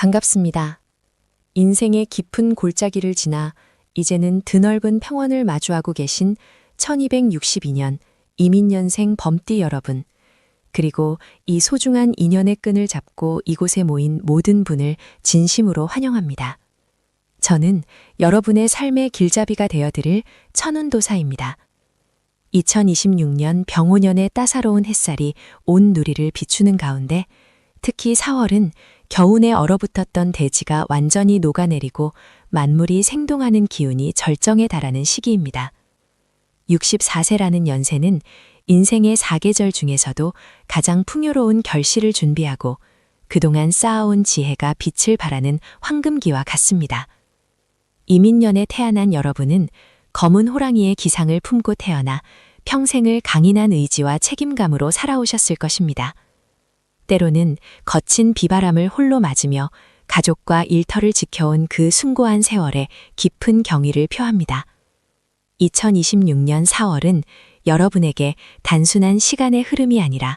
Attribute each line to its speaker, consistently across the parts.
Speaker 1: 반갑습니다. 인생의 깊은 골짜기를 지나 이제는 드넓은 평원을 마주하고 계신 1262년 이민년생 범띠 여러분, 그리고 이 소중한 인연의 끈을 잡고 이곳에 모인 모든 분을 진심으로 환영합니다. 저는 여러분의 삶의 길잡이가 되어드릴 천운도사입니다. 2026년 병오년의 따사로운 햇살이 온 누리를 비추는 가운데 특히 4월은 겨우내 얼어붙었던 대지가 완전히 녹아내리고 만물이 생동하는 기운이 절정에 달하는 시기입니다. 64세라는 연세는 인생의 4계절 중에서도 가장 풍요로운 결실을 준비하고 그동안 쌓아온 지혜가 빛을 발하는 황금기와 같습니다. 이민년에 태어난 여러분은 검은 호랑이의 기상을 품고 태어나 평생을 강인한 의지와 책임감으로 살아오셨을 것입니다. 때로는 거친 비바람을 홀로 맞으며 가족과 일터를 지켜온 그 숭고한 세월에 깊은 경의를 표합니다. 2026년 4월은 여러분에게 단순한 시간의 흐름이 아니라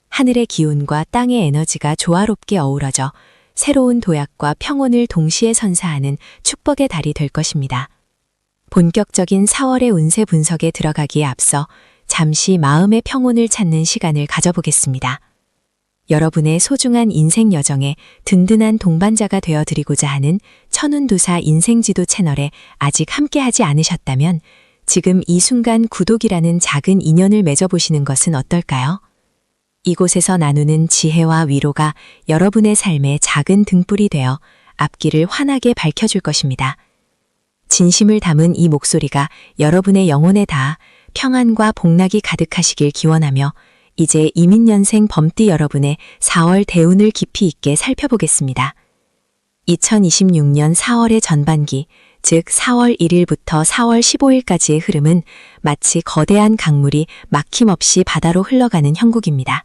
Speaker 1: 하늘의 기운과 땅의 에너지가 조화롭게 어우러져 새로운 도약과 평온을 동시에 선사하는 축복의 달이 될 것입니다. 본격적인 4월의 운세 분석에 들어가기에 앞서 잠시 마음의 평온을 찾는 시간을 가져보겠습니다. 여러분의 소중한 인생 여정에 든든한 동반자가 되어드리고자 하는 천운도사 인생지도 채널에 아직 함께하지 않으셨다면 지금 이 순간 구독이라는 작은 인연을 맺어보시는 것은 어떨까요? 이곳에서 나누는 지혜와 위로가 여러분의 삶에 작은 등불이 되어 앞길을 환하게 밝혀줄 것입니다. 진심을 담은 이 목소리가 여러분의 영혼에 닿아 평안과 복락이 가득하시길 기원하며 이제 이민년생 범띠 여러분의 4월 대운을 깊이 있게 살펴보겠습니다. 2026년 4월의 전반기, 즉 4월 1일부터 4월 15일까지의 흐름은 마치 거대한 강물이 막힘없이 바다로 흘러가는 형국입니다.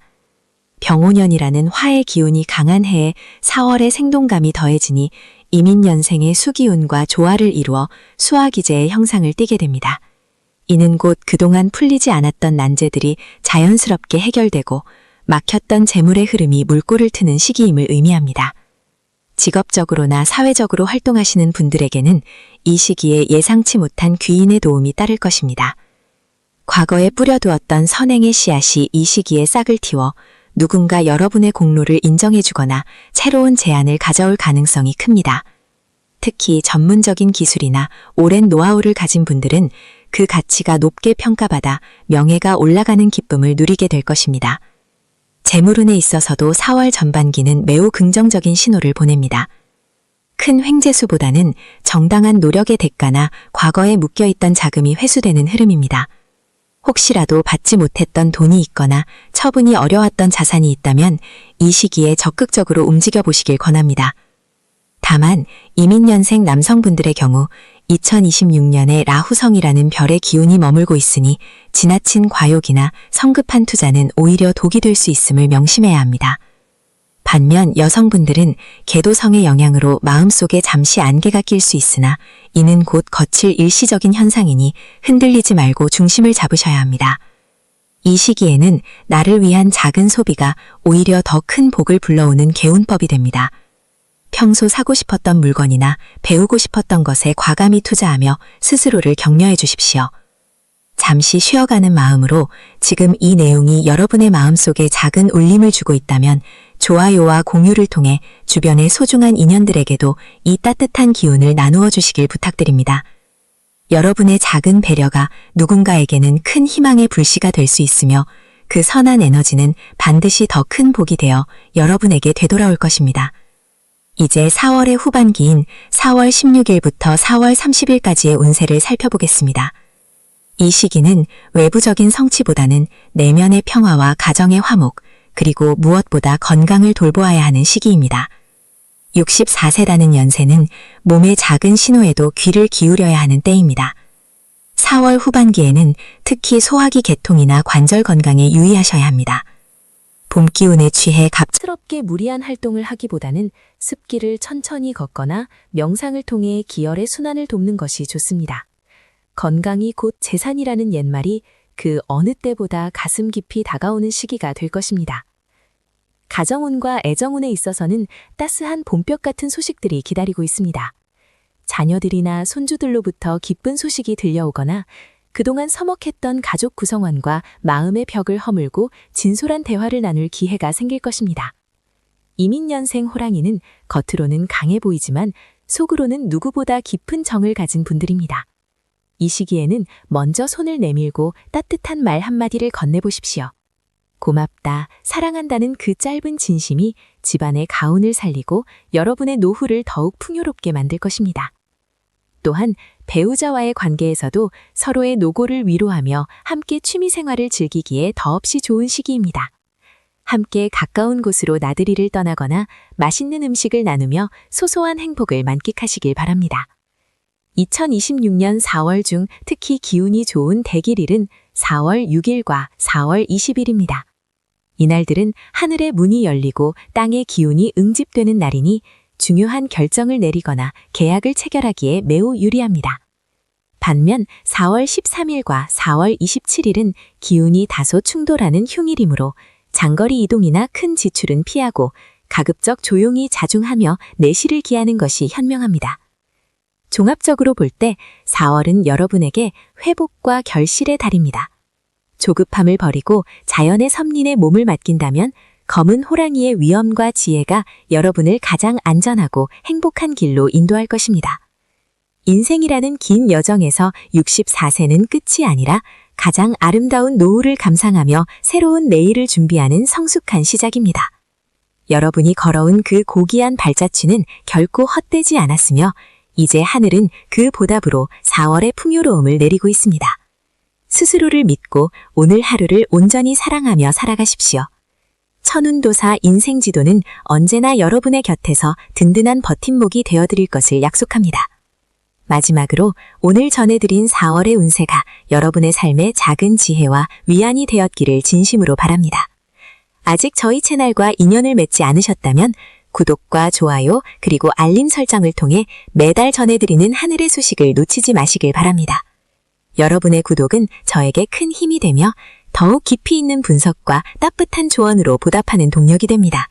Speaker 1: 병오년이라는 화의 기운이 강한 해에 4월의 생동감이 더해지니 이민년생의 수기운과 조화를 이루어 수화기제의 형상을 띠게 됩니다. 이는 곧 그동안 풀리지 않았던 난제들이 자연스럽게 해결되고 막혔던 재물의 흐름이 물꼬를 트는 시기임을 의미합니다. 직업적으로나 사회적으로 활동하시는 분들에게는 이 시기에 예상치 못한 귀인의 도움이 따를 것입니다. 과거에 뿌려두었던 선행의 씨앗이 이 시기에 싹을 틔워 누군가 여러분의 공로를 인정해주거나 새로운 제안을 가져올 가능성이 큽니다. 특히 전문적인 기술이나 오랜 노하우를 가진 분들은 그 가치가 높게 평가받아 명예가 올라가는 기쁨을 누리게 될 것입니다. 재물운에 있어서도 4월 전반기는 매우 긍정적인 신호를 보냅니다. 큰 횡재수보다는 정당한 노력의 대가나 과거에 묶여있던 자금이 회수되는 흐름입니다. 혹시라도 받지 못했던 돈이 있거나 처분이 어려웠던 자산이 있다면 이 시기에 적극적으로 움직여 보시길 권합니다. 다만 이민년생 남성분들의 경우 2026년에 라후성이라는 별의 기운이 머물고 있으니 지나친 과욕이나 성급한 투자는 오히려 독이 될 수 있음을 명심해야 합니다. 반면 여성분들은 계도성의 영향으로 마음속에 잠시 안개가 낄 수 있으나 이는 곧 거칠 일시적인 현상이니 흔들리지 말고 중심을 잡으셔야 합니다. 이 시기에는 나를 위한 작은 소비가 오히려 더 큰 복을 불러오는 개운법이 됩니다. 평소 사고 싶었던 물건이나 배우고 싶었던 것에 과감히 투자하며 스스로를 격려해 주십시오. 잠시 쉬어가는 마음으로 지금 이 내용이 여러분의 마음속에 작은 울림을 주고 있다면 좋아요와 공유를 통해 주변의 소중한 인연들에게도 이 따뜻한 기운을 나누어 주시길 부탁드립니다. 여러분의 작은 배려가 누군가에게는 큰 희망의 불씨가 될 수 있으며 그 선한 에너지는 반드시 더 큰 복이 되어 여러분에게 되돌아올 것입니다. 이제 4월의 후반기인 4월 16일부터 4월 30일까지의 운세를 살펴보겠습니다. 이 시기는 외부적인 성취보다는 내면의 평화와 가정의 화목, 그리고 무엇보다 건강을 돌보아야 하는 시기입니다. 64세라는 연세는 몸의 작은 신호에도 귀를 기울여야 하는 때입니다. 4월 후반기에는 특히 소화기 개통이나 관절 건강에 유의하셔야 합니다. 봄 기운에 취해 갑작스럽게 무리한 활동을 하기보다는 습기를 천천히 걷거나 명상을 통해 기혈의 순환을 돕는 것이 좋습니다. 건강이 곧 재산이라는 옛말이 그 어느 때보다 가슴 깊이 다가오는 시기가 될 것입니다. 가정운과 애정운에 있어서는 따스한 봄볕 같은 소식들이 기다리고 있습니다. 자녀들이나 손주들로부터 기쁜 소식이 들려오거나 그동안 서먹했던 가족 구성원과 마음의 벽을 허물고 진솔한 대화를 나눌 기회가 생길 것입니다. 이민년생 호랑이는 겉으로는 강해 보이지만 속으로는 누구보다 깊은 정을 가진 분들입니다. 이 시기에는 먼저 손을 내밀고 따뜻한 말 한마디를 건네보십시오. 고맙다, 사랑한다는 그 짧은 진심이 집안의 가운을 살리고 여러분의 노후를 더욱 풍요롭게 만들 것입니다. 또한 배우자와의 관계에서도 서로의 노고를 위로하며 함께 취미생활을 즐기기에 더없이 좋은 시기입니다. 함께 가까운 곳으로 나들이를 떠나거나 맛있는 음식을 나누며 소소한 행복을 만끽하시길 바랍니다. 2026년 4월 중 특히 기운이 좋은 대길일은 4월 6일과 4월 20일입니다. 이날들은 하늘의 문이 열리고 땅의 기운이 응집되는 날이니 중요한 결정을 내리거나 계약을 체결하기에 매우 유리합니다. 반면 4월 13일과 4월 27일은 기운이 다소 충돌하는 흉일이므로 장거리 이동이나 큰 지출은 피하고 가급적 조용히 자중하며 내실을 기하는 것이 현명합니다. 종합적으로 볼 때 4월은 여러분에게 회복과 결실의 달입니다. 조급함을 버리고 자연의 섭린에 몸을 맡긴다면 검은 호랑이의 위엄과 지혜가 여러분을 가장 안전하고 행복한 길로 인도할 것입니다. 인생이라는 긴 여정에서 64세는 끝이 아니라 가장 아름다운 노후를 감상하며 새로운 내일을 준비하는 성숙한 시작입니다. 여러분이 걸어온 그 고귀한 발자취는 결코 헛되지 않았으며 이제 하늘은 그 보답으로 4월의 풍요로움을 내리고 있습니다. 스스로를 믿고 오늘 하루를 온전히 사랑하며 살아가십시오. 천운도사 인생지도는 언제나 여러분의 곁에서 든든한 버팀목이 되어드릴 것을 약속합니다. 마지막으로 오늘 전해드린 4월의 운세가 여러분의 삶에 작은 지혜와 위안이 되었기를 진심으로 바랍니다. 아직 저희 채널과 인연을 맺지 않으셨다면 구독과 좋아요 그리고 알림 설정을 통해 매달 전해드리는 하늘의 소식을 놓치지 마시길 바랍니다. 여러분의 구독은 저에게 큰 힘이 되며 더욱 깊이 있는 분석과 따뜻한 조언으로 보답하는 동력이 됩니다.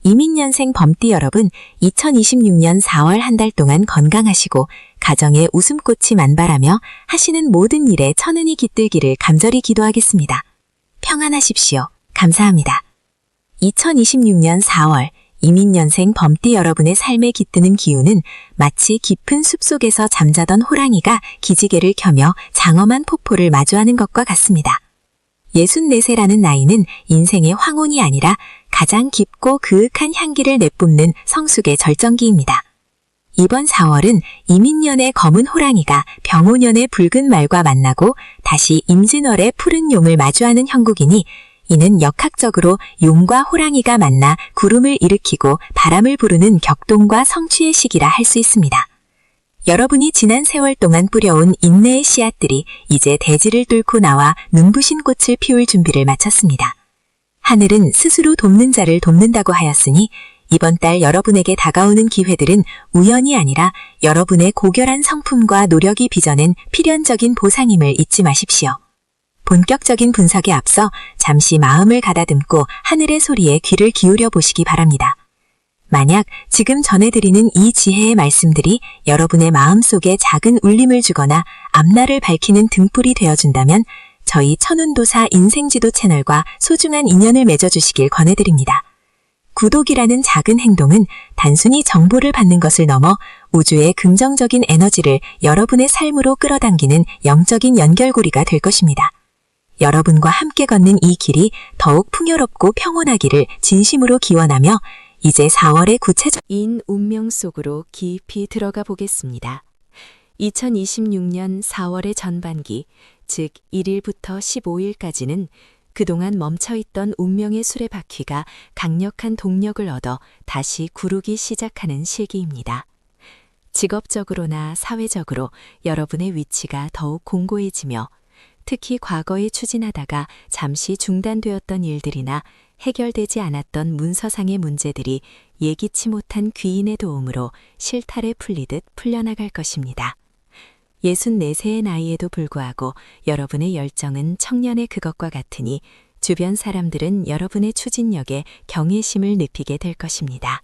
Speaker 1: 이민년생 범띠 여러분, 2026년 4월 한 달 동안 건강하시고 가정에 웃음꽃이 만발하며 하시는 모든 일에 천운이 깃들기를 간절히 기도하겠습니다. 평안하십시오. 감사합니다. 2026년 4월 이민년생 범띠 여러분의 삶에 깃드는 기운은 마치 깊은 숲속에서 잠자던 호랑이가 기지개를 켜며 장엄한 폭포를 마주하는 것과 같습니다. 64세라는 나이는 인생의 황혼이 아니라 가장 깊고 그윽한 향기를 내뿜는 성숙의 절정기입니다. 이번 4월은 이민년의 검은 호랑이가 병오년의 붉은 말과 만나고 다시 임진월의 푸른 용을 마주하는 형국이니 이는 역학적으로 용과 호랑이가 만나 구름을 일으키고 바람을 부르는 격동과 성취의 시기라 할 수 있습니다. 여러분이 지난 세월 동안 뿌려온 인내의 씨앗들이 이제 대지를 뚫고 나와 눈부신 꽃을 피울 준비를 마쳤습니다. 하늘은 스스로 돕는 자를 돕는다고 하였으니 이번 달 여러분에게 다가오는 기회들은 우연이 아니라 여러분의 고결한 성품과 노력이 빚어낸 필연적인 보상임을 잊지 마십시오. 본격적인 분석에 앞서 잠시 마음을 가다듬고 하늘의 소리에 귀를 기울여 보시기 바랍니다. 만약 지금 전해드리는 이 지혜의 말씀들이 여러분의 마음속에 작은 울림을 주거나 앞날을 밝히는 등불이 되어준다면 저희 천운도사 인생지도 채널과 소중한 인연을 맺어주시길 권해드립니다. 구독이라는 작은 행동은 단순히 정보를 받는 것을 넘어 우주의 긍정적인 에너지를 여러분의 삶으로 끌어당기는 영적인 연결고리가 될 것입니다. 여러분과 함께 걷는 이 길이 더욱 풍요롭고 평온하기를 진심으로 기원하며 이제 4월의 구체적인 운명 속으로 깊이 들어가 보겠습니다. 2026년 4월의 전반기, 즉 1일부터 15일까지는 그동안 멈춰있던 운명의 수레바퀴가 강력한 동력을 얻어 다시 구르기 시작하는 시기입니다. 직업적으로나 사회적으로 여러분의 위치가 더욱 공고해지며 특히 과거에 추진하다가 잠시 중단되었던 일들이나 해결되지 않았던 문서상의 문제들이 예기치 못한 귀인의 도움으로 실타래 풀리듯 풀려나갈 것입니다. 64세의 나이에도 불구하고 여러분의 열정은 청년의 그것과 같으니 주변 사람들은 여러분의 추진력에 경외심을 느끼게 될 것입니다.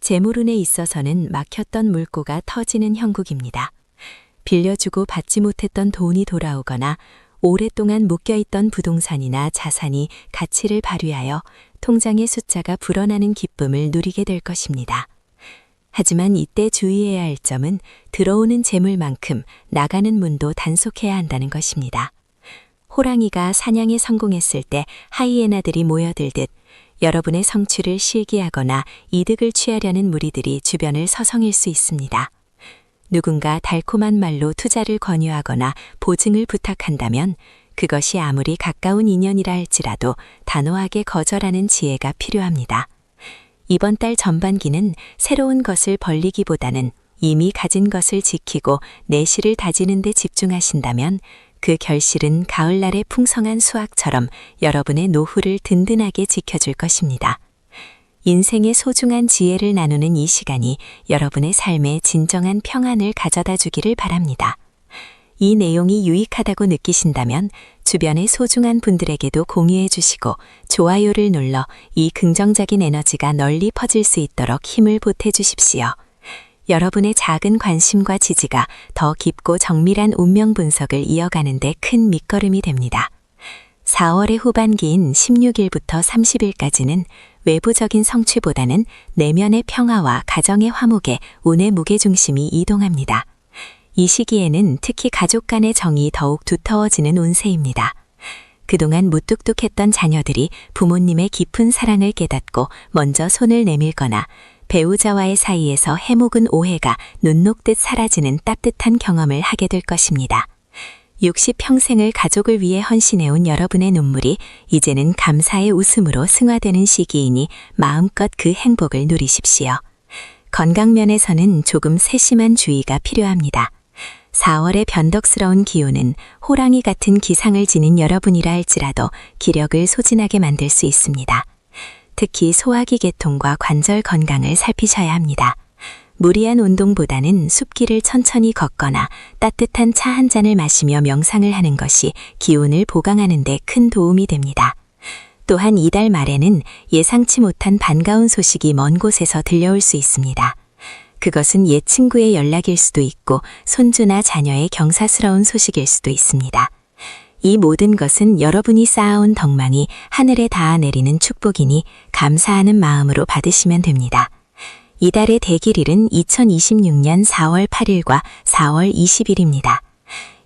Speaker 1: 재물운에 있어서는 막혔던 물꼬가 터지는 형국입니다. 빌려주고 받지 못했던 돈이 돌아오거나 오랫동안 묶여있던 부동산이나 자산이 가치를 발휘하여 통장의 숫자가 불어나는 기쁨을 누리게 될 것입니다. 하지만 이때 주의해야 할 점은 들어오는 재물만큼 나가는 문도 단속해야 한다는 것입니다. 호랑이가 사냥에 성공했을 때 하이에나들이 모여들듯 여러분의 성취를 실기하거나 이득을 취하려는 무리들이 주변을 서성일 수 있습니다. 누군가 달콤한 말로 투자를 권유하거나 보증을 부탁한다면 그것이 아무리 가까운 인연이라 할지라도 단호하게 거절하는 지혜가 필요합니다. 이번 달 전반기는 새로운 것을 벌리기보다는 이미 가진 것을 지키고 내실을 다지는 데 집중하신다면 그 결실은 가을날의 풍성한 수확처럼 여러분의 노후를 든든하게 지켜줄 것입니다. 인생의 소중한 지혜를 나누는 이 시간이 여러분의 삶에 진정한 평안을 가져다 주기를 바랍니다. 이 내용이 유익하다고 느끼신다면 주변의 소중한 분들에게도 공유해 주시고 좋아요를 눌러 이 긍정적인 에너지가 널리 퍼질 수 있도록 힘을 보태 주십시오. 여러분의 작은 관심과 지지가 더 깊고 정밀한 운명 분석을 이어가는 데 큰 밑거름이 됩니다. 4월의 후반기인 16일부터 30일까지는 외부적인 성취보다는 내면의 평화와 가정의 화목에 운의 무게중심이 이동합니다. 이 시기에는 특히 가족 간의 정이 더욱 두터워지는 운세입니다. 그동안 무뚝뚝했던 자녀들이 부모님의 깊은 사랑을 깨닫고 먼저 손을 내밀거나 배우자와의 사이에서 해묵은 오해가 눈 녹듯 사라지는 따뜻한 경험을 하게 될 것입니다. 60평생을 가족을 위해 헌신해온 여러분의 눈물이 이제는 감사의 웃음으로 승화되는 시기이니 마음껏 그 행복을 누리십시오. 건강면에서는 조금 세심한 주의가 필요합니다. 4월의 변덕스러운 기운은 호랑이 같은 기상을 지닌 여러분이라 할지라도 기력을 소진하게 만들 수 있습니다. 특히 소화기 계통과 관절 건강을 살피셔야 합니다. 무리한 운동보다는 숲길을 천천히 걷거나 따뜻한 차 한 잔을 마시며 명상을 하는 것이 기운을 보강하는 데 큰 도움이 됩니다. 또한 이달 말에는 예상치 못한 반가운 소식이 먼 곳에서 들려올 수 있습니다. 그것은 옛 친구의 연락일 수도 있고 손주나 자녀의 경사스러운 소식일 수도 있습니다. 이 모든 것은 여러분이 쌓아온 덕망이 하늘에 닿아 내리는 축복이니 감사하는 마음으로 받으시면 됩니다. 이달의 대길일은 2026년 4월 8일과 4월 20일입니다.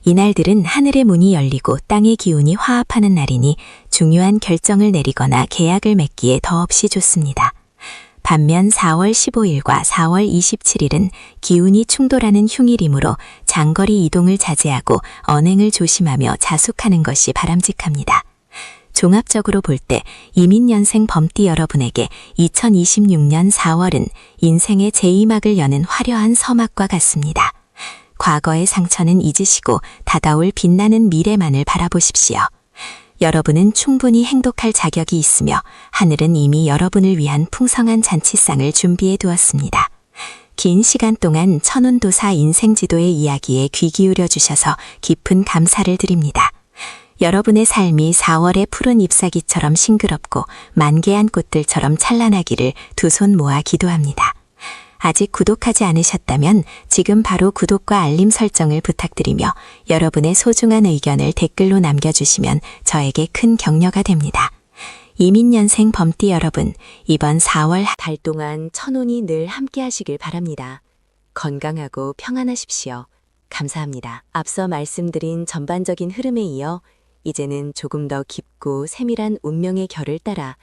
Speaker 1: 이날들은 하늘의 문이 열리고 땅의 기운이 화합하는 날이니 중요한 결정을 내리거나 계약을 맺기에 더없이 좋습니다. 반면 4월 15일과 4월 27일은 기운이 충돌하는 흉일이므로 장거리 이동을 자제하고 언행을 조심하며 자숙하는 것이 바람직합니다. 종합적으로 볼 때 이민년생 범띠 여러분에게 2026년 4월은 인생의 제2막을 여는 화려한 서막과 같습니다. 과거의 상처는 잊으시고 다가올 빛나는 미래만을 바라보십시오. 여러분은 충분히 행복할 자격이 있으며 하늘은 이미 여러분을 위한 풍성한 잔치상을 준비해 두었습니다. 긴 시간 동안 천운도사 인생지도의 이야기에 귀 기울여 주셔서 깊은 감사를 드립니다. 여러분의 삶이 4월의 푸른 잎사귀처럼 싱그럽고 만개한 꽃들처럼 찬란하기를 두 손 모아 기도합니다. 아직 구독하지 않으셨다면 지금 바로 구독과 알림 설정을 부탁드리며 여러분의 소중한 의견을 댓글로 남겨주시면 저에게 큰 격려가 됩니다. 이민년생 범띠 여러분, 이번 4월 달 동안 천운이 늘 함께 하시길 바랍니다. 건강하고 평안하십시오. 감사합니다. 앞서 말씀드린 전반적인 흐름에 이어 이제는 조금 더 깊고 세밀한 운명의 결을 따라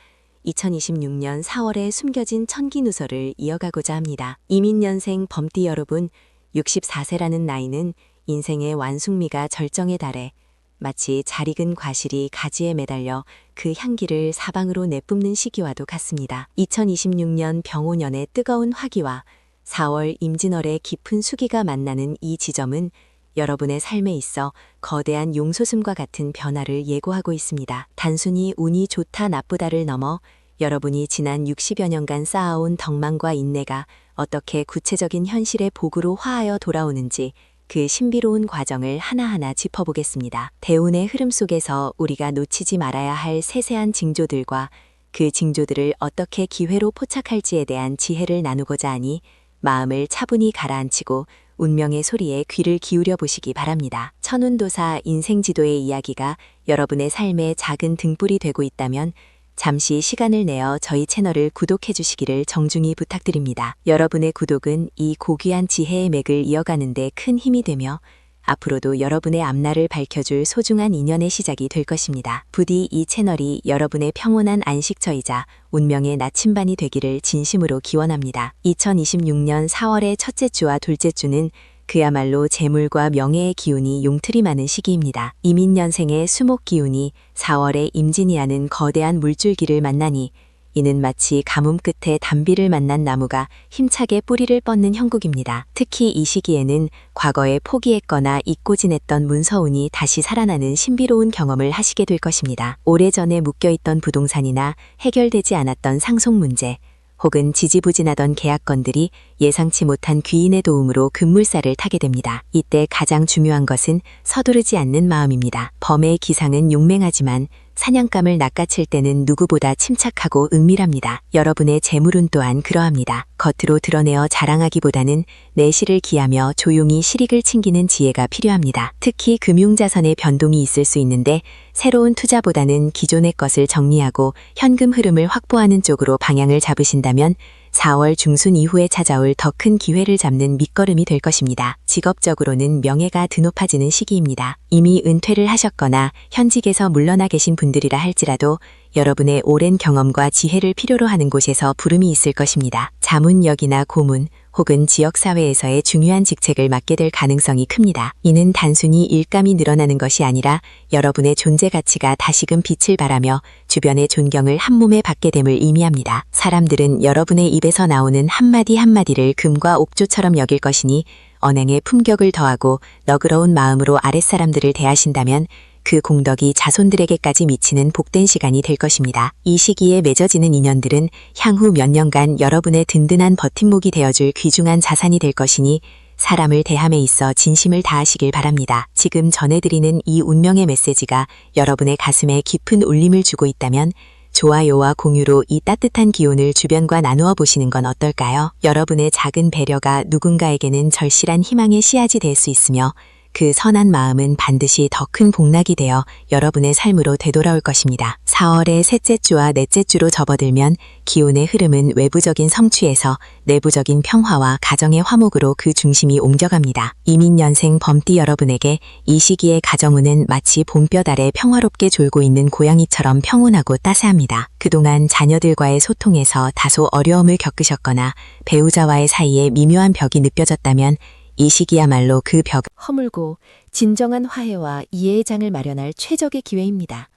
Speaker 1: 2026년 4월에 숨겨진 천기 누설을 이어가고자 합니다. 이민년생 범띠 여러분, 64세라는 나이는 인생의 완숙미가 절정에 달해 마치 잘 익은 과실이 가지에 매달려 그 향기를 사방으로 내뿜는 시기와도 같습니다. 2026년 병오년의 뜨거운 화기와 4월 임진월의 깊은 수기가 만나는 이 지점은 여러분의 삶에 있어 거대한 용솟음과 같은 변화를 예고하고 있습니다. 단순히 운이 좋다 나쁘다를 넘어 여러분이 지난 60여 년간 쌓아온 덕망과 인내가 어떻게 구체적인 현실의 복으로 화하여 돌아오는지 그 신비로운 과정을 하나하나 짚어보겠습니다. 대운의 흐름 속에서 우리가 놓치지 말아야 할 세세한 징조들과 그 징조들을 어떻게 기회로 포착할지에 대한 지혜를 나누고자 하니 마음을 차분히 가라앉히고 운명의 소리에 귀를 기울여 보시기 바랍니다. 천운도사 인생지도의 이야기가 여러분의 삶의 작은 등불이 되고 있다면 잠시 시간을 내어 저희 채널을 구독해 주시기를 정중히 부탁드립니다. 여러분의 구독은 이 고귀한 지혜의 맥을 이어가는 데 큰 힘이 되며 앞으로도 여러분의 앞날을 밝혀줄 소중한 인연의 시작이 될 것입니다. 부디 이 채널이 여러분의 평온한 안식처이자 운명의 나침반이 되기를 진심으로 기원합니다. 2026년 4월의 첫째 주와 둘째 주는 그야말로 재물과 명예의 기운이 용틀이 많은 시기입니다. 이민년생의 수목 기운이 4월에 임진이하는 거대한 물줄기를 만나니 이는 마치 가뭄 끝에 단비를 만난 나무가 힘차게 뿌리를 뻗는 형국입니다. 특히 이 시기에는 과거에 포기했거나 잊고 지냈던 문서운이 다시 살아나는 신비로운 경험을 하시게 될 것입니다. 오래전에 묶여있던 부동산이나 해결되지 않았던 상속 문제, 혹은 지지부진하던 계약건들이 예상치 못한 귀인의 도움으로 급물살을 타게 됩니다. 이때 가장 중요한 것은 서두르지 않는 마음입니다. 범의 기상은 용맹하지만 사냥감을 낚아챌 때는 누구보다 침착하고 은밀합니다. 여러분의 재물운 또한 그러합니다. 겉으로 드러내어 자랑하기보다는 내실을 기하며 조용히 실익을 챙기는 지혜가 필요합니다. 특히 금융자산의 변동이 있을 수 있는데 새로운 투자보다는 기존의 것을 정리하고 현금 흐름을 확보하는 쪽으로 방향을 잡으신다면 4월 중순 이후에 찾아올 더 큰 기회를 잡는 밑거름이 될 것입니다. 직업적으로는 명예가 드높아지는 시기입니다. 이미 은퇴를 하셨거나 현직에서 물러나 계신 분들이라 할지라도 여러분의 오랜 경험과 지혜를 필요로 하는 곳에서 부름이 있을 것입니다. 자문역이나 고문 혹은 지역사회에서의 중요한 직책을 맡게 될 가능성이 큽니다. 이는 단순히 일감이 늘어나는 것이 아니라 여러분의 존재 가치가 다시금 빛을 발하며 주변의 존경을 한몸에 받게 됨을 의미합니다. 사람들은 여러분의 입에서 나오는 한마디 한마디를 금과 옥조처럼 여길 것이니 언행에 품격을 더하고 너그러운 마음으로 아랫사람들을 대하신다면 그 공덕이 자손들에게까지 미치는 복된 시간이 될 것입니다. 이 시기에 맺어지는 인연들은 향후 몇 년간 여러분의 든든한 버팀목이 되어줄 귀중한 자산이 될 것이니 사람을 대함에 있어 진심을 다하시길 바랍니다. 지금 전해드리는 이 운명의 메시지가 여러분의 가슴에 깊은 울림을 주고 있다면 좋아요와 공유로 이 따뜻한 기운을 주변과 나누어 보시는 건 어떨까요? 여러분의 작은 배려가 누군가에게는 절실한 희망의 씨앗이 될 수 있으며 그 선한 마음은 반드시 더 큰 복락이 되어 여러분의 삶으로 되돌아올 것입니다. 4월의 셋째 주와 넷째 주로 접어들면 기운의 흐름은 외부적인 성취에서 내부적인 평화와 가정의 화목으로 그 중심이 옮겨갑니다. 이민년생 범띠 여러분에게 이 시기의 가정운은 마치 봄볕 아래 평화롭게 졸고 있는 고양이처럼 평온하고 따스합니다. 그동안 자녀들과의 소통에서 다소 어려움을 겪으셨거나 배우자와의 사이에 미묘한 벽이 느껴졌다면 이 시기야말로 그 벽을 허물고 진정한 화해와 이해의 장을 마련할 최적의 기회입니다.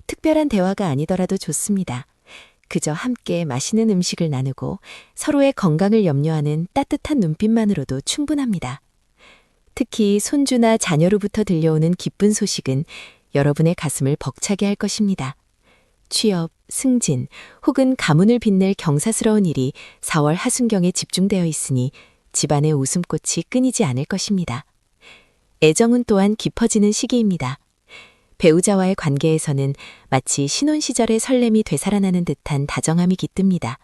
Speaker 1: 특별한 대화가 아니더라도 좋습니다. 그저 함께 맛있는 음식을 나누고 서로의 건강을 염려하는 따뜻한 눈빛만으로도 충분합니다. 특히 손주나 자녀로부터 들려오는 기쁜 소식은 여러분의 가슴을 벅차게 할 것입니다. 취업, 승진 혹은 가문을 빛낼 경사스러운 일이 4월 하순경에 집중되어 있으니 집안의 웃음꽃이 끊이지 않을 것입니다. 애정은 또한 깊어지는 시기입니다. 배우자와의 관계에서는 마치 신혼 시절의 설렘이 되살아나는 듯한 다정함이 깃듭니다.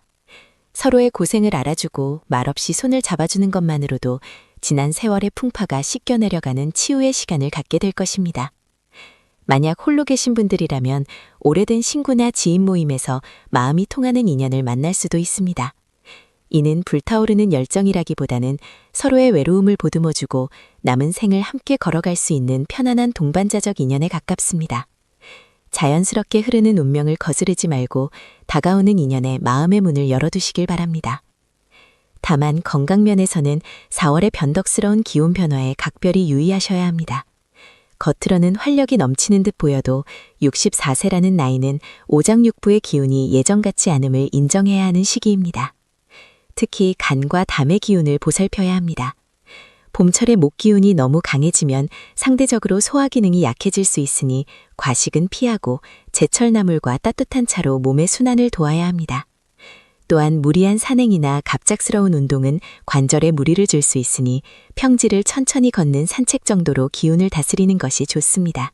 Speaker 1: 서로의 고생을 알아주고 말없이 손을 잡아주는 것만으로도 지난 세월의 풍파가 씻겨 내려가는 치유의 시간을 갖게 될 것입니다. 만약 홀로 계신 분들이라면 오래된 친구나 지인 모임에서 마음이 통하는 인연을 만날 수도 있습니다. 이는 불타오르는 열정이라기보다는 서로의 외로움을 보듬어주고 남은 생을 함께 걸어갈 수 있는 편안한 동반자적 인연에 가깝습니다. 자연스럽게 흐르는 운명을 거스르지 말고 다가오는 인연에 마음의 문을 열어두시길 바랍니다. 다만 건강면에서는 4월의 변덕스러운 기온 변화에 각별히 유의하셔야 합니다. 겉으로는 활력이 넘치는 듯 보여도 64세라는 나이는 오장육부의 기운이 예전 같지 않음을 인정해야 하는 시기입니다. 특히 간과 담의 기운을 보살펴야 합니다. 봄철의 목 기운이 너무 강해지면 상대적으로 소화 기능이 약해질 수 있으니 과식은 피하고 제철 나물과 따뜻한 차로 몸의 순환을 도와야 합니다. 또한 무리한 산행이나 갑작스러운 운동은 관절에 무리를 줄 수 있으니 평지를 천천히 걷는 산책 정도로 기운을 다스리는 것이 좋습니다.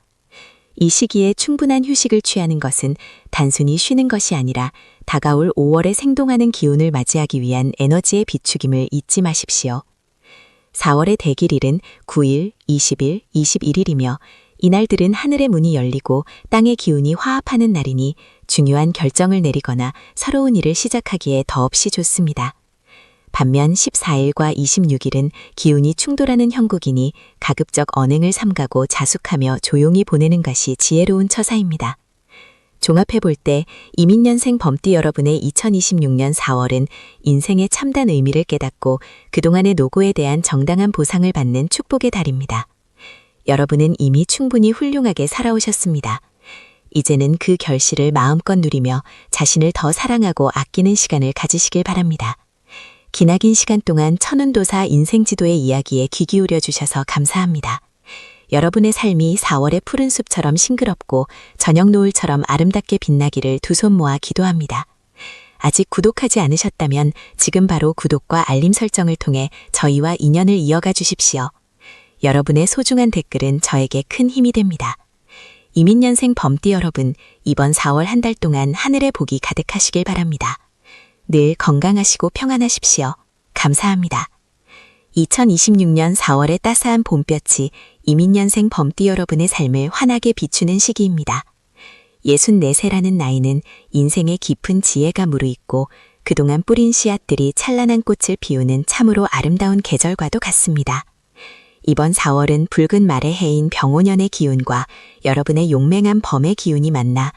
Speaker 1: 이 시기에 충분한 휴식을 취하는 것은 단순히 쉬는 것이 아니라 다가올 5월에 생동하는 기운을 맞이하기 위한 에너지의 비축임을 잊지 마십시오. 4월의 대길일은 9일, 20일, 21일이며 이날들은 하늘의 문이 열리고 땅의 기운이 화합하는 날이니 중요한 결정을 내리거나 새로운 일을 시작하기에 더없이 좋습니다. 반면 14일과 26일은 기운이 충돌하는 형국이니 가급적 언행을 삼가고 자숙하며 조용히 보내는 것이 지혜로운 처사입니다. 종합해볼 때 이민년생 범띠 여러분의 2026년 4월은 인생의 참된 의미를 깨닫고 그동안의 노고에 대한 정당한 보상을 받는 축복의 달입니다. 여러분은 이미 충분히 훌륭하게 살아오셨습니다. 이제는 그 결실을 마음껏 누리며 자신을 더 사랑하고 아끼는 시간을 가지시길 바랍니다. 기나긴 시간 동안 천운도사 인생지도의 이야기에 귀 기울여 주셔서 감사합니다. 여러분의 삶이 4월의 푸른 숲처럼 싱그럽고 저녁 노을처럼 아름답게 빛나기를 두 손 모아 기도합니다. 아직 구독하지 않으셨다면 지금 바로 구독과 알림 설정을 통해 저희와 인연을 이어가 주십시오. 여러분의 소중한 댓글은 저에게 큰 힘이 됩니다. 이민년생 범띠 여러분, 이번 4월 한 달 동안 하늘의 복이 가득하시길 바랍니다. 늘 건강하시고 평안하십시오. 감사합니다. 2026년 4월의 따스한 봄볕이 이민년생 범띠 여러분의 삶을 환하게 비추는 시기입니다. 64세라는 나이는 인생의 깊은 지혜가 무르익고 그동안 뿌린 씨앗들이 찬란한 꽃을 피우는 참으로 아름다운 계절과도 같습니다. 이번 4월은 붉은 말의 해인 병오년의 기운과 여러분의 용맹한 범의 기운이 만나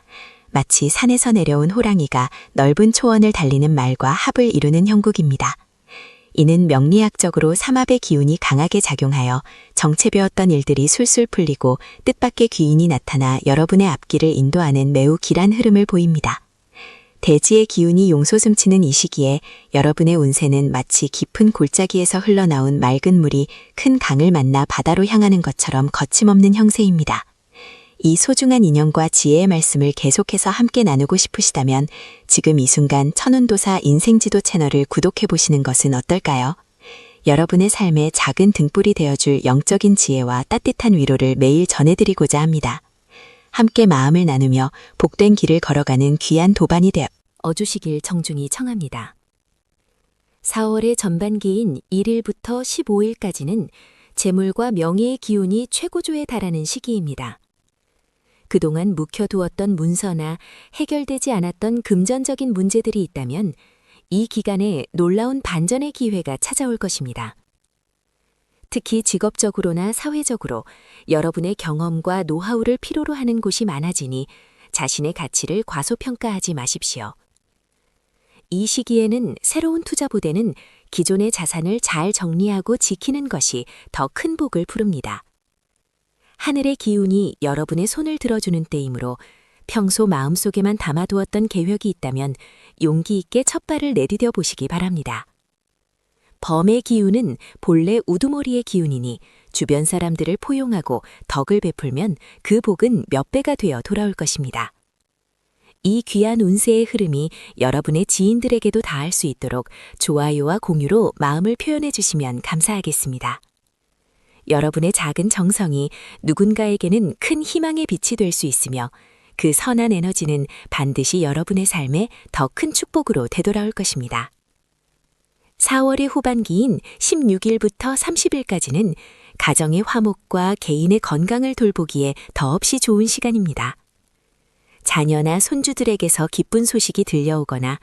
Speaker 1: 마치 산에서 내려온 호랑이가 넓은 초원을 달리는 말과 합을 이루는 형국입니다. 이는 명리학적으로 삼합의 기운이 강하게 작용하여 정체되었던 일들이 술술 풀리고 뜻밖의 귀인이 나타나 여러분의 앞길을 인도하는 매우 길한 흐름을 보입니다. 대지의 기운이 용솟음치는 이 시기에 여러분의 운세는 마치 깊은 골짜기에서 흘러나온 맑은 물이 큰 강을 만나 바다로 향하는 것처럼 거침없는 형세입니다. 이 소중한 인연과 지혜의 말씀을 계속해서 함께 나누고 싶으시다면 지금 이 순간 천운도사 인생지도 채널을 구독해 보시는 것은 어떨까요? 여러분의 삶에 작은 등불이 되어줄 영적인 지혜와 따뜻한 위로를 매일 전해드리고자 합니다. 함께 마음을 나누며 복된 길을 걸어가는 귀한 도반이 되어 어주시길 정중히 청합니다. 4월의 전반기인 1일부터 15일까지는 재물과 명예의 기운이 최고조에 달하는 시기입니다. 그동안 묵혀두었던 문서나 해결되지 않았던 금전적인 문제들이 있다면 이 기간에 놀라운 반전의 기회가 찾아올 것입니다. 특히 직업적으로나 사회적으로 여러분의 경험과 노하우를 필요로 하는 곳이 많아지니 자신의 가치를 과소평가하지 마십시오. 이 시기에는 새로운 투자보다는 기존의 자산을 잘 정리하고 지키는 것이 더 큰 복을 부릅니다. 하늘의 기운이 여러분의 손을 들어주는 때이므로 평소 마음속에만 담아두었던 계획이 있다면 용기 있게 첫 발을 내디뎌 보시기 바랍니다. 범의 기운은 본래 우두머리의 기운이니 주변 사람들을 포용하고 덕을 베풀면 그 복은 몇 배가 되어 돌아올 것입니다. 이 귀한 운세의 흐름이 여러분의 지인들에게도 닿을 수 있도록 좋아요와 공유로 마음을 표현해 주시면 감사하겠습니다. 여러분의 작은 정성이 누군가에게는 큰 희망의 빛이 될 수 있으며 그 선한 에너지는 반드시 여러분의 삶에 더 큰 축복으로 되돌아올 것입니다. 4월의 후반기인 16일부터 30일까지는 가정의 화목과 개인의 건강을 돌보기에 더없이 좋은 시간입니다. 자녀나 손주들에게서 기쁜 소식이 들려오거나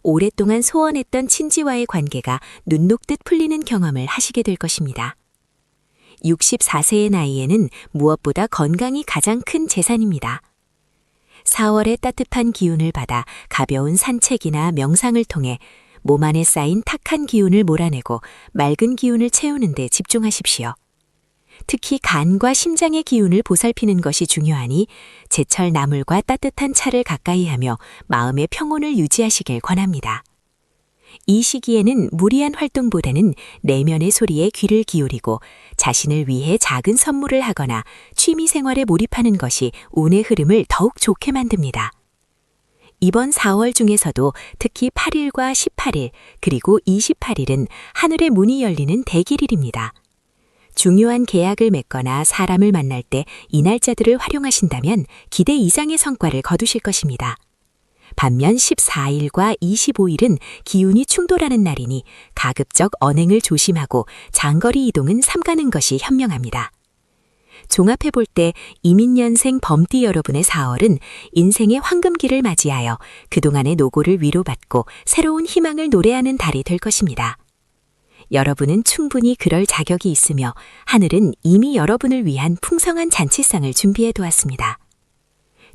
Speaker 1: 오랫동안 소원했던 친지와의 관계가 눈 녹듯 풀리는 경험을 하시게 될 것입니다. 64세의 나이에는 무엇보다 건강이 가장 큰 재산입니다. 4월의 따뜻한 기운을 받아 가벼운 산책이나 명상을 통해 몸 안에 쌓인 탁한 기운을 몰아내고 맑은 기운을 채우는 데 집중하십시오. 특히 간과 심장의 기운을 보살피는 것이 중요하니 제철 나물과 따뜻한 차를 가까이 하며 마음의 평온을 유지하시길 권합니다. 이 시기에는 무리한 활동보다는 내면의 소리에 귀를 기울이고 자신을 위해 작은 선물을 하거나 취미 생활에 몰입하는 것이 운의 흐름을 더욱 좋게 만듭니다. 이번 4월 중에서도 특히 8일과 18일, 그리고 28일은 하늘의 문이 열리는 대길일입니다. 중요한 계약을 맺거나 사람을 만날 때 이 날짜들을 활용하신다면 기대 이상의 성과를 거두실 것입니다. 반면 14일과 25일은 기운이 충돌하는 날이니 가급적 언행을 조심하고 장거리 이동은 삼가는 것이 현명합니다. 종합해 볼 때 이민년생 범띠 여러분의 4월은 인생의 황금기를 맞이하여 그동안의 노고를 위로받고 새로운 희망을 노래하는 달이 될 것입니다. 여러분은 충분히 그럴 자격이 있으며 하늘은 이미 여러분을 위한 풍성한 잔치상을 준비해 두었습니다.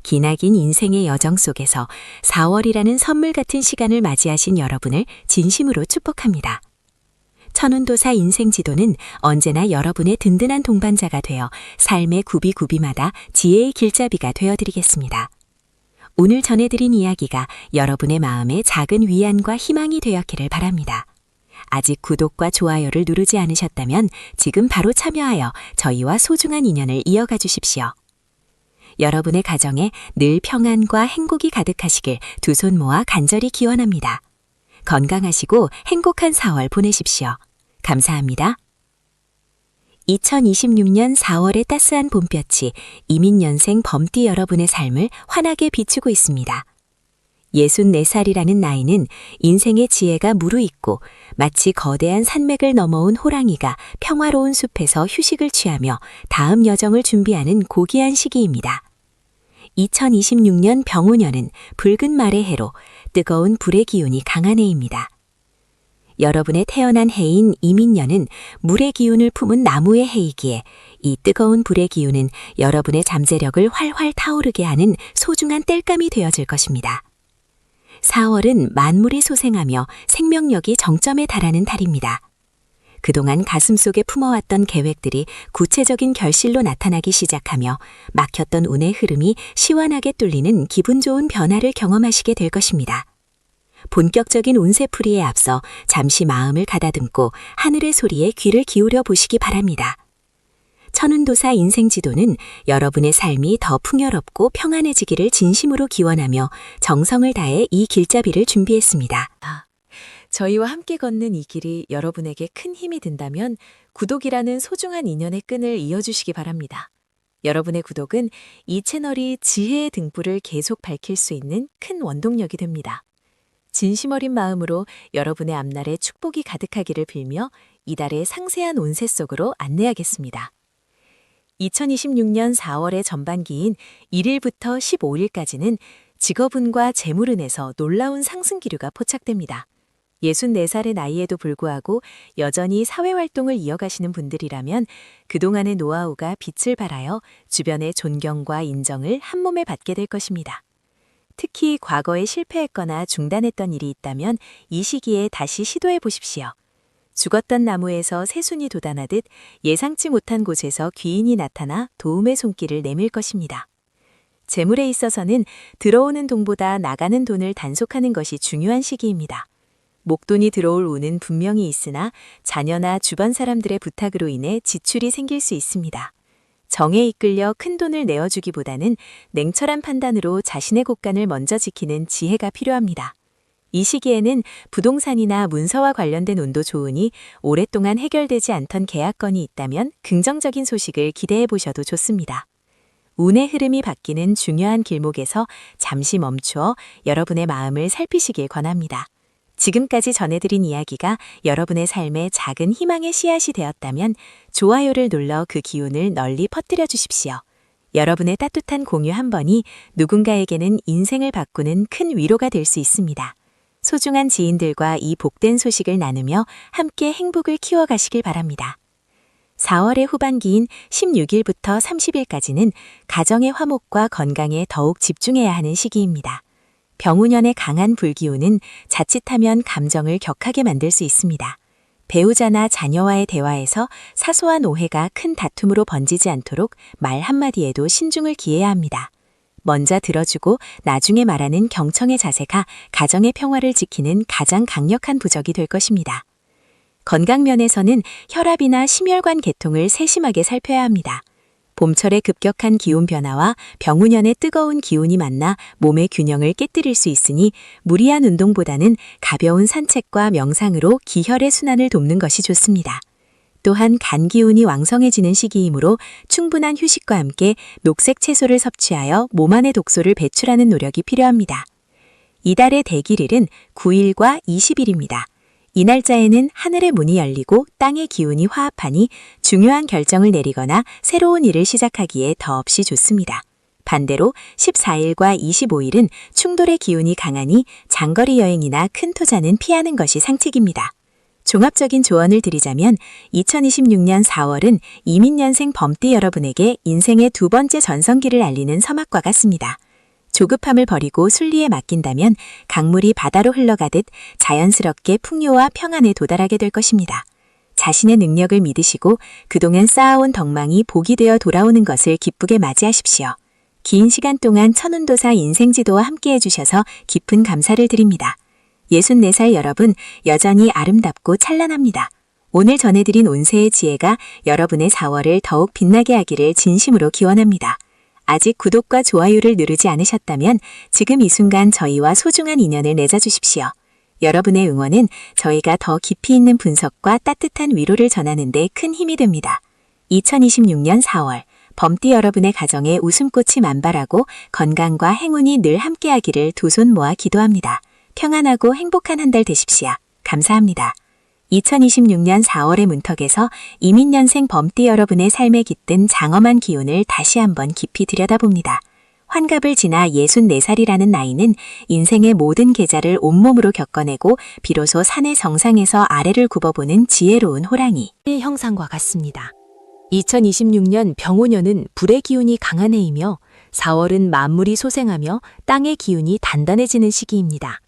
Speaker 1: 기나긴 인생의 여정 속에서 4월이라는 선물 같은 시간을 맞이하신 여러분을 진심으로 축복합니다. 천운도사 인생지도는 언제나 여러분의 든든한 동반자가 되어 삶의 구비구비마다 지혜의 길잡이가 되어드리겠습니다. 오늘 전해드린 이야기가 여러분의 마음에 작은 위안과 희망이 되었기를 바랍니다. 아직 구독과 좋아요를 누르지 않으셨다면 지금 바로 참여하여 저희와 소중한 인연을 이어가 주십시오. 여러분의 가정에 늘 평안과 행복이 가득하시길 두 손 모아 간절히 기원합니다. 건강하시고 행복한 4월 보내십시오. 감사합니다. 2026년 4월의 따스한 봄볕이 이민년생 범띠 여러분의 삶을 환하게 비추고 있습니다. 64살이라는 나이는 인생의 지혜가 무르익고 마치 거대한 산맥을 넘어온 호랑이가 평화로운 숲에서 휴식을 취하며 다음 여정을 준비하는 고귀한 시기입니다. 2026년 병오년은 붉은 말의 해로 뜨거운 불의 기운이 강한 해입니다. 여러분의 태어난 해인 이민년은 물의 기운을 품은 나무의 해이기에 이 뜨거운 불의 기운은 여러분의 잠재력을 활활 타오르게 하는 소중한 땔감이 되어줄 것입니다. 4월은 만물이 소생하며 생명력이 정점에 달하는 달입니다. 그동안 가슴속에 품어왔던 계획들이 구체적인 결실로 나타나기 시작하며 막혔던 운의 흐름이 시원하게 뚫리는 기분 좋은 변화를 경험하시게 될 것입니다. 본격적인 운세풀이에 앞서 잠시 마음을 가다듬고 하늘의 소리에 귀를 기울여 보시기 바랍니다. 천운도사 인생지도는 여러분의 삶이 더 풍요롭고 평안해지기를 진심으로 기원하며 정성을 다해 이 길잡이를 준비했습니다. 저희와 함께 걷는 이 길이 여러분에게 큰 힘이 된다면 구독이라는 소중한 인연의 끈을 이어주시기 바랍니다. 여러분의 구독은 이 채널이 지혜의 등불을 계속 밝힐 수 있는 큰 원동력이 됩니다. 진심 어린 마음으로 여러분의 앞날에 축복이 가득하기를 빌며 이달의 상세한 운세 속으로 안내하겠습니다. 2026년 4월의 전반기인 1일부터 15일까지는 직업운과 재물운에서 놀라운 상승 기류가 포착됩니다. 64살의 나이에도 불구하고 여전히 사회활동을 이어가시는 분들이라면 그동안의 노하우가 빛을 발하여 주변의 존경과 인정을 한몸에 받게 될 것입니다. 특히 과거에 실패했거나 중단했던 일이 있다면 이 시기에 다시 시도해 보십시오. 죽었던 나무에서 새순이 돋아나듯 예상치 못한 곳에서 귀인이 나타나 도움의 손길을 내밀 것입니다. 재물에 있어서는 들어오는 돈보다 나가는 돈을 단속하는 것이 중요한 시기입니다. 목돈이 들어올 운은 분명히 있으나 자녀나 주변 사람들의 부탁으로 인해 지출이 생길 수 있습니다. 정에 이끌려 큰 돈을 내어주기보다는 냉철한 판단으로 자신의 곳간을 먼저 지키는 지혜가 필요합니다. 이 시기에는 부동산이나 문서와 관련된 운도 좋으니 오랫동안 해결되지 않던 계약건이 있다면 긍정적인 소식을 기대해 보셔도 좋습니다. 운의 흐름이 바뀌는 중요한 길목에서 잠시 멈추어 여러분의 마음을 살피시길 권합니다. 지금까지 전해드린 이야기가 여러분의 삶에 작은 희망의 씨앗이 되었다면 좋아요를 눌러 그 기운을 널리 퍼뜨려 주십시오. 여러분의 따뜻한 공유 한 번이 누군가에게는 인생을 바꾸는 큰 위로가 될 수 있습니다. 소중한 지인들과 이 복된 소식을 나누며 함께 행복을 키워가시길 바랍니다. 4월의 후반기인 16일부터 30일까지는 가정의 화목과 건강에 더욱 집중해야 하는 시기입니다. 병우년의 강한 불기운은 자칫하면 감정을 격하게 만들 수 있습니다. 배우자나 자녀와의 대화에서 사소한 오해가 큰 다툼으로 번지지 않도록 말 한마디에도 신중을 기해야 합니다. 먼저 들어주고 나중에 말하는 경청의 자세가 가정의 평화를 지키는 가장 강력한 부적이 될 것입니다. 건강 면에서는 혈압이나 심혈관 계통을 세심하게 살펴야 합니다. 봄철의 급격한 기온 변화와 병우년의 뜨거운 기온이 만나 몸의 균형을 깨뜨릴 수 있으니 무리한 운동보다는 가벼운 산책과 명상으로 기혈의 순환을 돕는 것이 좋습니다. 또한 간 기운이 왕성해지는 시기이므로 충분한 휴식과 함께 녹색 채소를 섭취하여 몸 안의 독소를 배출하는 노력이 필요합니다. 이달의 대길일은 9일과 20일입니다. 이 날짜에는 하늘의 문이 열리고 땅의 기운이 화합하니 중요한 결정을 내리거나 새로운 일을 시작하기에 더없이 좋습니다. 반대로 14일과 25일은 충돌의 기운이 강하니 장거리 여행이나 큰 투자는 피하는 것이 상책입니다. 종합적인 조언을 드리자면 2026년 4월은 이민년생 범띠 여러분에게 인생의 두 번째 전성기를 알리는 서막과 같습니다. 조급함을 버리고 순리에 맡긴다면 강물이 바다로 흘러가듯 자연스럽게 풍요와 평안에 도달하게 될 것입니다. 자신의 능력을 믿으시고 그동안 쌓아온 덕망이 복이 되어 돌아오는 것을 기쁘게 맞이하십시오. 긴 시간 동안 천운도사 인생지도와 함께 해주셔서 깊은 감사를 드립니다. 64살 여러분, 여전히 아름답고 찬란합니다. 오늘 전해드린 운세의 지혜가 여러분의 4월을 더욱 빛나게 하기를 진심으로 기원합니다. 아직 구독과 좋아요를 누르지 않으셨다면 지금 이 순간 저희와 소중한 인연을 맺어주십시오. 여러분의 응원은 저희가 더 깊이 있는 분석과 따뜻한 위로를 전하는 데 큰 힘이 됩니다. 2026년 4월, 범띠 여러분의 가정에 웃음꽃이 만발하고 건강과 행운이 늘 함께하기를 두 손 모아 기도합니다. 평안하고 행복한 한 달 되십시오. 감사합니다. 2026년 4월의 문턱에서 이민년생 범띠 여러분의 삶에 깃든 장엄한 기운을 다시 한번 깊이 들여다봅니다. 환갑을 지나 64살이라는 나이는 인생의 모든 계절을 온몸으로 겪어내고 비로소 산의 정상에서 아래를 굽어보는 지혜로운 호랑이 형상과 같습니다. 2026년 병오년은 불의 기운이 강한 해이며 4월은 만물이 소생하며 땅의 기운이 단단해지는 시기입니다.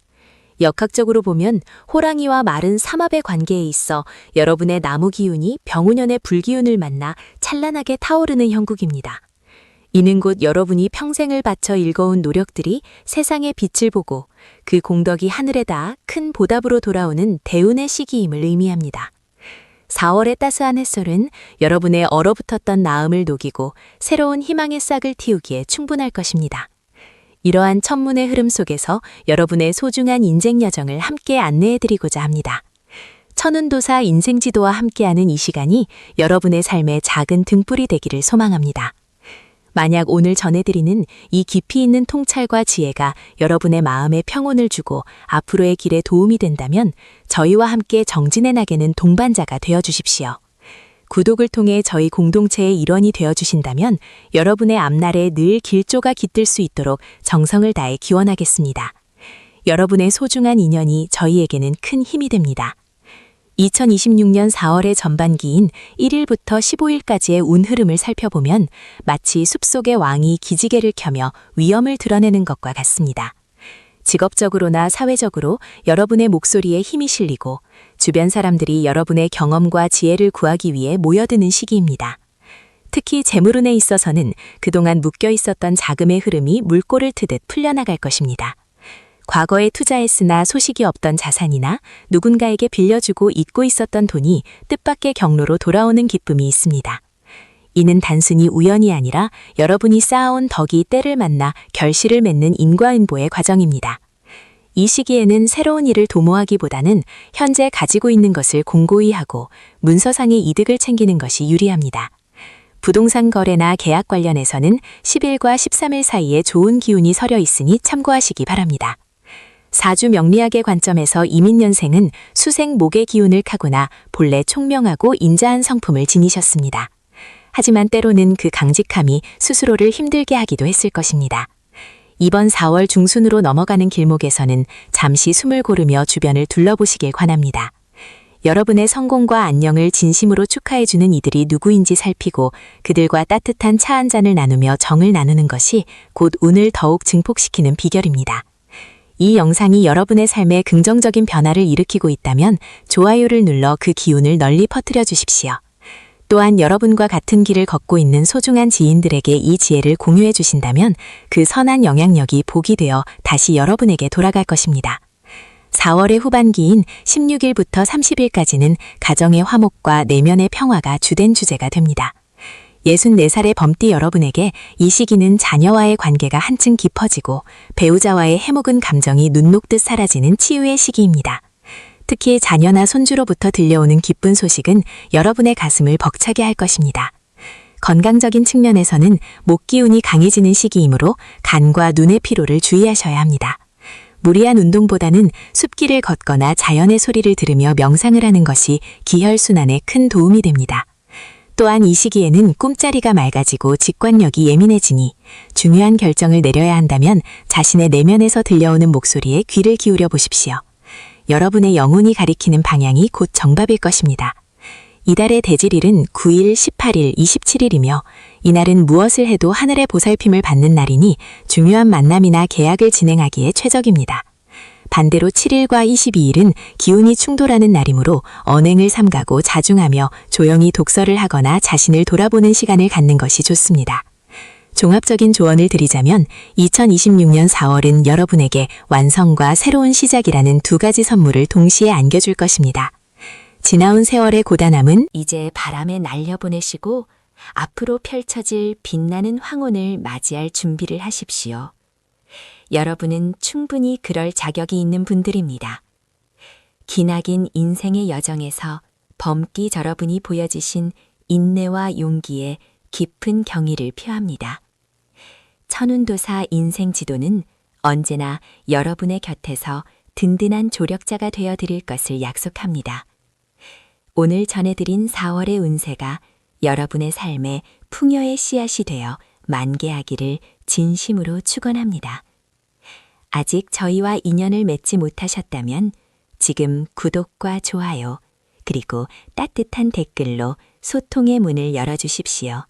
Speaker 1: 역학적으로 보면 호랑이와 마른 삼합의 관계에 있어 여러분의 나무 기운이 병우년의 불기운을 만나 찬란하게 타오르는 형국입니다. 이는 곧 여러분이 평생을 바쳐 일궈온 노력들이 세상의 빛을 보고 그 공덕이 하늘에 닿아 큰 보답으로 돌아오는 대운의 시기임을 의미합니다. 4월의 따스한 햇살은 여러분의 얼어붙었던 나음을 녹이고 새로운 희망의 싹을 틔우기에 충분할 것입니다. 이러한 천문의 흐름 속에서 여러분의 소중한 인생 여정을 함께 안내해드리고자 합니다. 천운도사 인생지도와 함께하는 이 시간이 여러분의 삶의 작은 등불이 되기를 소망합니다. 만약 오늘 전해드리는 이 깊이 있는 통찰과 지혜가 여러분의 마음에 평온을 주고 앞으로의 길에 도움이 된다면 저희와 함께 정진해 나가는 동반자가 되어주십시오. 구독을 통해 저희 공동체의 일원이 되어주신다면 여러분의 앞날에 늘 길조가 깃들 수 있도록 정성을 다해 기원하겠습니다. 여러분의 소중한 인연이 저희에게는 큰 힘이 됩니다. 2026년 4월의 전반기인 1일부터 15일까지의 운 흐름을 살펴보면 마치 숲속의 왕이 기지개를 켜며 위엄을 드러내는 것과 같습니다. 직업적으로나 사회적으로 여러분의 목소리에 힘이 실리고 주변 사람들이 여러분의 경험과 지혜를 구하기 위해 모여드는 시기입니다. 특히 재물운에 있어서는 그동안 묶여 있었던 자금의 흐름이 물꼬를 트듯 풀려나갈 것입니다. 과거에 투자했으나 소식이 없던 자산이나 누군가에게 빌려주고 잊고 있었던 돈이 뜻밖의 경로로 돌아오는 기쁨이 있습니다. 이는 단순히 우연이 아니라 여러분이 쌓아온 덕이 때를 만나 결실을 맺는 인과응보의 과정입니다. 이 시기에는 새로운 일을 도모하기보다는 현재 가지고 있는 것을 공고히 하고 문서상의 이득을 챙기는 것이 유리합니다. 부동산 거래나 계약 관련해서는 10일과 13일 사이에 좋은 기운이 서려 있으니 참고하시기 바랍니다. 사주 명리학의 관점에서 이민년생은 수생 목의 기운을 타고나 본래 총명하고 인자한 성품을 지니셨습니다. 하지만 때로는 그 강직함이 스스로를 힘들게 하기도 했을 것입니다. 이번 4월 중순으로 넘어가는 길목에서는 잠시 숨을 고르며 주변을 둘러보시길 권합니다. 여러분의 성공과 안녕을 진심으로 축하해주는 이들이 누구인지 살피고 그들과 따뜻한 차 한 잔을 나누며 정을 나누는 것이 곧 운을 더욱 증폭시키는 비결입니다. 이 영상이 여러분의 삶에 긍정적인 변화를 일으키고 있다면 좋아요를 눌러 그 기운을 널리 퍼뜨려 주십시오. 또한 여러분과 같은 길을 걷고 있는 소중한 지인들에게 이 지혜를 공유해 주신다면 그 선한 영향력이 복이 되어 다시 여러분에게 돌아갈 것입니다. 4월의 후반기인 16일부터 30일까지는 가정의 화목과 내면의 평화가 주된 주제가 됩니다. 64살의 범띠 여러분에게 이 시기는 자녀와의 관계가 한층 깊어지고 배우자와의 해묵은 감정이 눈 녹듯 사라지는 치유의 시기입니다. 특히 자녀나 손주로부터 들려오는 기쁜 소식은 여러분의 가슴을 벅차게 할 것입니다. 건강적인 측면에서는 목 기운이 강해지는 시기이므로 간과 눈의 피로를 주의하셔야 합니다. 무리한 운동보다는 숲길을 걷거나 자연의 소리를 들으며 명상을 하는 것이 기혈순환에 큰 도움이 됩니다. 또한 이 시기에는 꿈자리가 맑아지고 직관력이 예민해지니 중요한 결정을 내려야 한다면 자신의 내면에서 들려오는 목소리에 귀를 기울여 보십시오. 여러분의 영혼이 가리키는 방향이 곧 정답일 것입니다. 이달의 대질일은 9일, 18일, 27일이며 이날은 무엇을 해도 하늘의 보살핌을 받는 날이니 중요한 만남이나 계약을 진행하기에 최적입니다. 반대로 7일과 22일은 기운이 충돌하는 날이므로 언행을 삼가고 자중하며 조용히 독서를 하거나 자신을 돌아보는 시간을 갖는 것이 좋습니다. 종합적인 조언을 드리자면 2026년 4월은 여러분에게 완성과 새로운 시작이라는 두 가지 선물을 동시에 안겨줄 것입니다. 지나온 세월의 고단함은 이제 바람에 날려보내시고 앞으로 펼쳐질 빛나는 황혼을 맞이할 준비를 하십시오. 여러분은 충분히 그럴 자격이 있는 분들입니다. 기나긴 인생의 여정에서 범기 여러분이 보여주신 인내와 용기에 깊은 경의를 표합니다. 천운도사 인생지도는 언제나 여러분의 곁에서 든든한 조력자가 되어 드릴 것을 약속합니다. 오늘 전해드린 4월의 운세가 여러분의 삶에 풍요의 씨앗이 되어 만개하기를 진심으로 축원합니다. 아직 저희와 인연을 맺지 못하셨다면 지금 구독과 좋아요, 그리고 따뜻한 댓글로 소통의 문을 열어주십시오.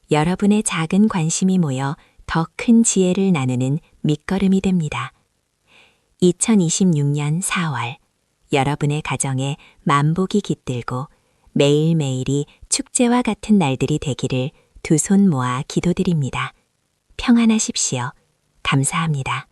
Speaker 1: 여러분의 작은 관심이 모여 더 큰 지혜를 나누는 밑거름이 됩니다. 2026년 4월 여러분의 가정에 만복이 깃들고 매일매일이 축제와 같은 날들이 되기를 두 손 모아 기도드립니다. 평안하십시오. 감사합니다.